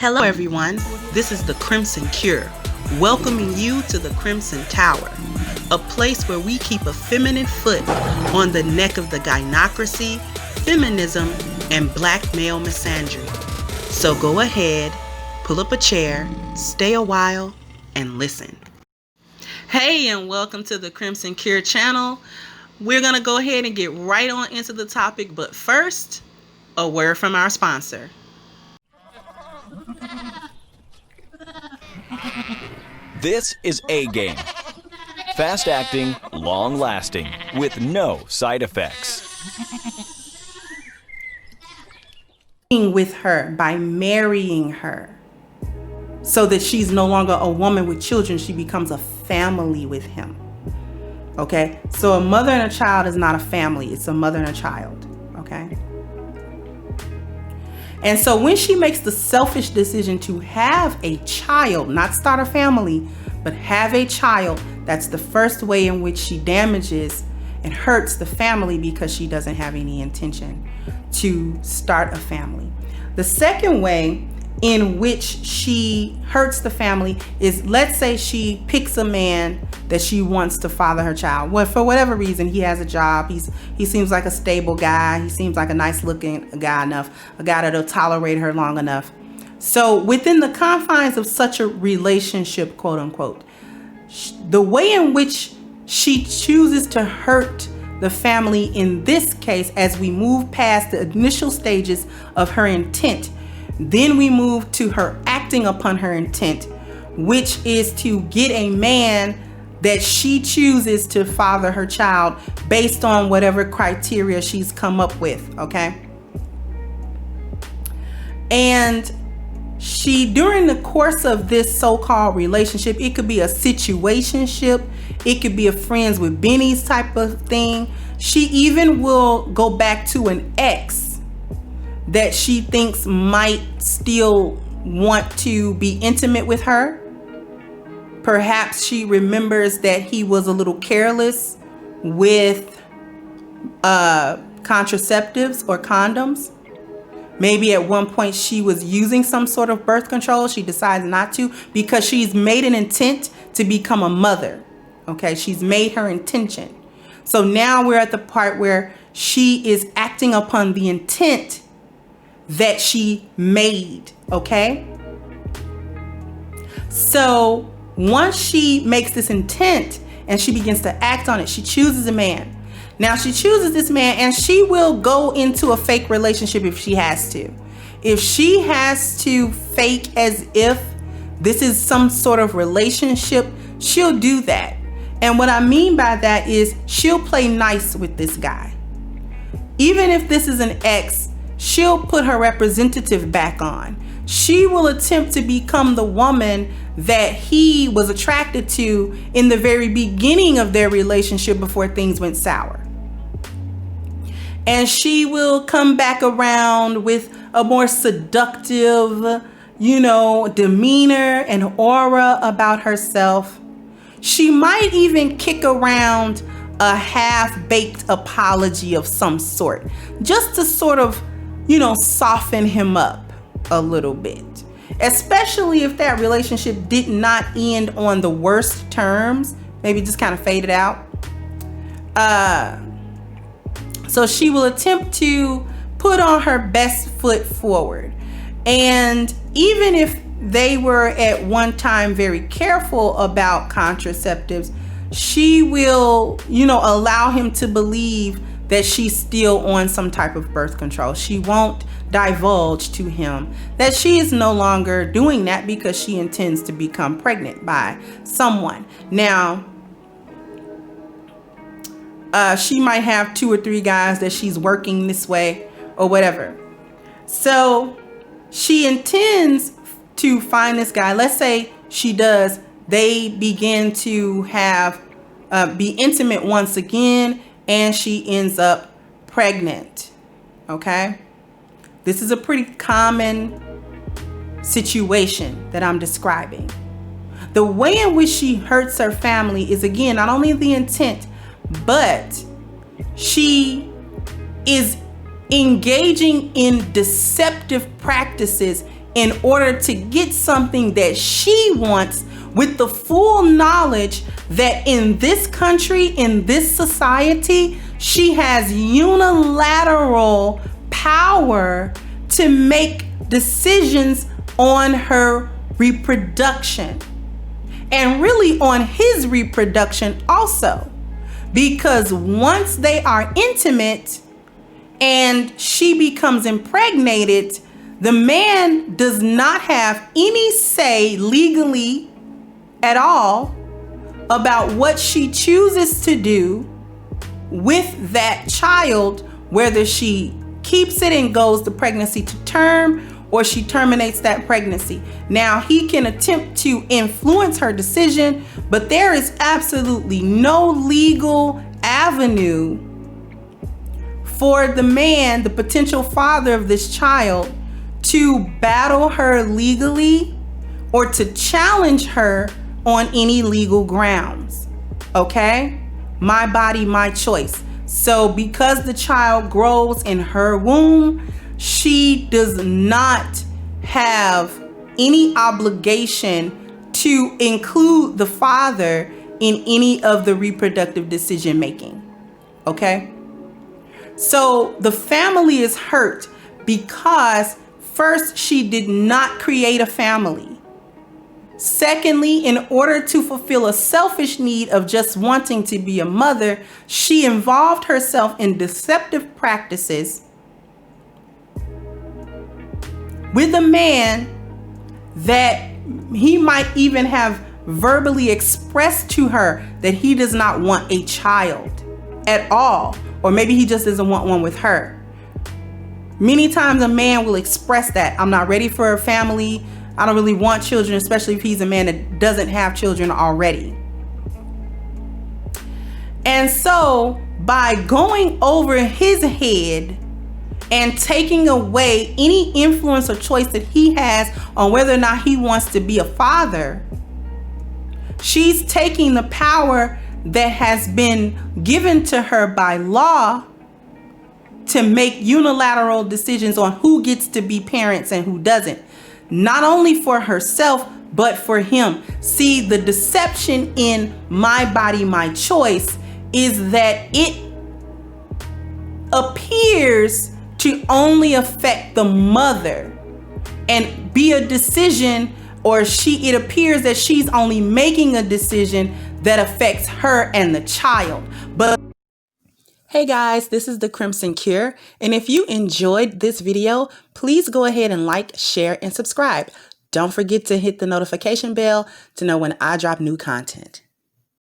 Hello everyone, this is the Crimson Cure, welcoming you to the Crimson Tower, a place where we keep a feminine foot on the neck of the gynocracy, feminism, and black male misandry. So go ahead, pull up a chair, stay a while, and listen. Hey, and welcome to the Crimson Cure channel. We're going to go ahead and get right on into the topic, but first, a word from our sponsor. This is A-Game. Fast acting, long lasting, with no side effects. With her by marrying her so that she's no longer a woman with children, she becomes a family with him. Okay, so a mother and a child is not a family, it's a mother and a child. Okay, and so when she makes the selfish decision to have a child, not start a family, but have a child, that's the first way in which she damages and hurts the family, because she doesn't have any intention to start a family. The second way in which she hurts the family is, let's say she picks a man that she wants to father her child. Well, for whatever reason, he has a job. He seems like a stable guy. He seems like a nice looking guy enough, a guy that'll tolerate her long enough. So within the confines of such a relationship, quote unquote, the way in which she chooses to hurt the family in this case, as we move past the initial stages of her intent, then we move to her acting upon her intent, which is to get a man that she chooses to father her child based on whatever criteria she's come up with, okay? And she, during the course of this so-called relationship, it could be a situationship, it could be a friends with bennies type of thing. She even will go back to an ex that she thinks might still want to be intimate with her. Perhaps she remembers that he was a little careless with contraceptives or condoms. Maybe at one point she was using some sort of birth control. She decides not to because she's made an intent to become a mother. Okay, she's made her intention. So now we're at the part where she is acting upon the intent that she made, okay? So once she makes this intent and she begins to act on it, she chooses a man. Now she chooses this man and she will go into a fake relationship if she has to. If she has to fake as if this is some sort of relationship, she'll do that. And what I mean by that is she'll play nice with this guy. Even if this is an ex, she'll put her representative back on. She will attempt to become the woman that he was attracted to in the very beginning of their relationship before things went sour. And she will come back around with a more seductive, demeanor and aura about herself. She might even kick around a half-baked apology of some sort, just to sort of soften him up a little bit, especially if that relationship did not end on the worst terms, maybe just kind of faded out. So she will attempt to put on her best foot forward. And even if they were at one time very careful about contraceptives, she will, allow him to believe that she's still on some type of birth control. She won't divulge to him that she is no longer doing that because she intends to become pregnant by someone. Now, she might have 2 or 3 guys that she's working this way or whatever. So she intends to find this guy. Let's say she does. They begin to be intimate once again, and she ends up pregnant. Okay? This is a pretty common situation that I'm describing. The way in which she hurts her family is, again, not only the intent, but she is engaging in deceptive practices in order to get something that she wants, with the full knowledge that in this country, in this society, she has unilateral power to make decisions on her reproduction, and really on his reproduction also. Because once they are intimate and she becomes impregnated, the man does not have any say legally at all about what she chooses to do with that child, whether she keeps it and goes the pregnancy to term or she terminates that pregnancy. Now, he can attempt to influence her decision, but there is absolutely no legal avenue for the man, the potential father of this child, to battle her legally or to challenge her on any legal grounds. Okay? My body, my choice. So because the child grows in her womb, she does not have any obligation to include the father in any of the reproductive decision making. Okay? So the family is hurt because first, she did not create a family. Secondly, in order to fulfill a selfish need of just wanting to be a mother, she involved herself in deceptive practices with a man that he might even have verbally expressed to her that he does not want a child at all, or maybe he just doesn't want one with her. Many times a man will express that, I'm not ready for a family, I don't really want children, especially if he's a man that doesn't have children already. And so by going over his head and taking away any influence or choice that he has on whether or not he wants to be a father, she's taking the power that has been given to her by law to make unilateral decisions on who gets to be parents and who doesn't. Not only for herself, but for him. See, the deception in my body, my choice is that it appears to only affect the mother and be a decision, or it appears that she's only making a decision that affects her and the child. But hey guys, this is the Crimson Cure, and if you enjoyed this video, please go ahead and like, share, and subscribe. Don't forget to hit the notification bell to know when I drop new content.